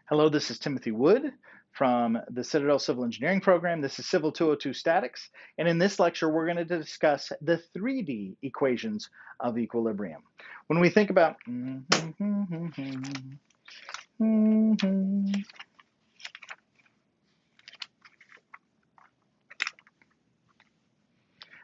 Hello, this is Timothy Wood from the Citadel Civil Engineering program. This is CIVL202 Statics, and in this lecture, we're going to discuss the 3D equations of equilibrium. When we think about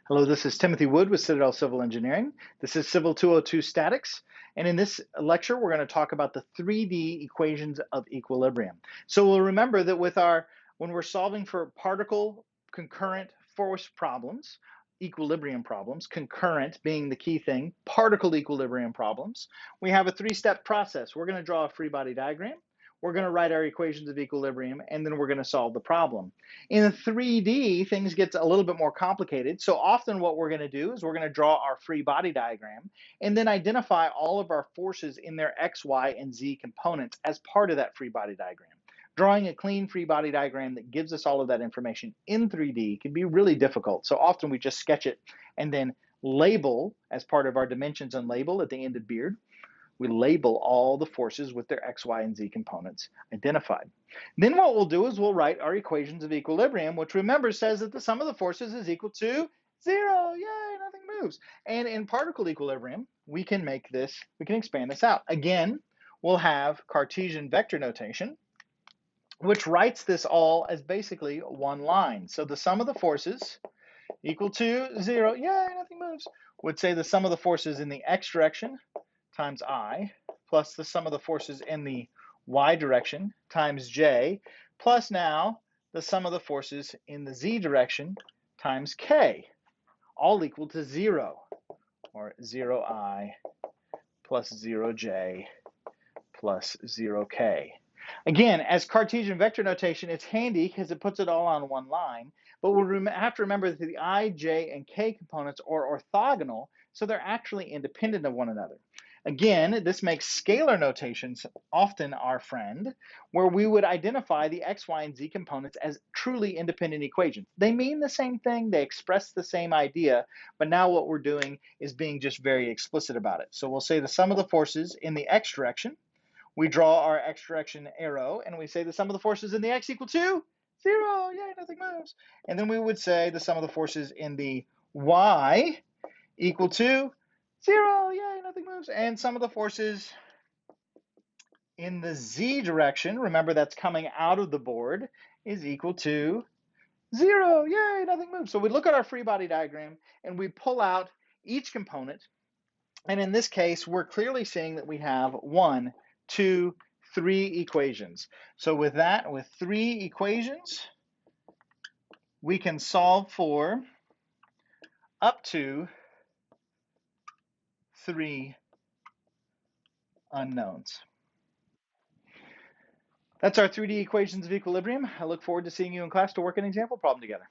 Hello, this is Timothy Wood with Citadel Civil Engineering. This is CIVL202 Statics. And in this lecture, we're going to talk about the 3D equations of equilibrium. So we'll remember that when we're solving for particle concurrent force problems, equilibrium problems, concurrent being the key thing, particle equilibrium problems, we have a three-step process. We're going to draw a free body diagram. We're going to write our equations of equilibrium, and then we're going to solve the problem. In 3D, things get a little bit more complicated. So often what we're going to do is we're going to draw our free body diagram and then identify all of our forces in their X, Y, and Z components as part of that free body diagram. Drawing a clean free body diagram that gives us all of that information in 3D can be really difficult. So often we just sketch it and then label as part of our dimensions and label at the end of beard. We label all the forces with their X, Y, and Z components identified. Then what we'll do is we'll write our equations of equilibrium, which remember says that the sum of the forces is equal to 0. Yay, nothing moves. And in particle equilibrium, we can expand this out. Again, we'll have Cartesian vector notation, which writes this all as basically one line. So the sum of the forces equal to 0, yay, nothing moves, would say the sum of the forces in the X direction times I, plus the sum of the forces in the Y direction times J, plus now the sum of the forces in the Z direction times K, all equal to 0, or 0I plus 0J plus 0K. Again, as Cartesian vector notation, it's handy because it puts it all on one line, but we'll have to remember that the I, J, and K components are orthogonal, so they're actually independent of one another. Again, this makes scalar notations often our friend, where we would identify the X, Y, and Z components as truly independent equations. They mean the same thing, they express the same idea, but now what we're doing is being just very explicit about it. So we'll say the sum of the forces in the X direction. We draw our X direction arrow, and we say the sum of the forces in the X equal to 0. Yay, nothing moves. And then we would say the sum of the forces in the Y equal to 0, yay, nothing moves. And sum of the forces in the Z direction, remember that's coming out of the board, is equal to 0, yay, nothing moves. So we look at our free body diagram and we pull out each component. And in this case, we're clearly seeing that we have 1, 2, 3 equations. So with that, with 3 equations, we can solve for up to 3 unknowns. That's our 3D equations of equilibrium. I look forward to seeing you in class to work an example problem together.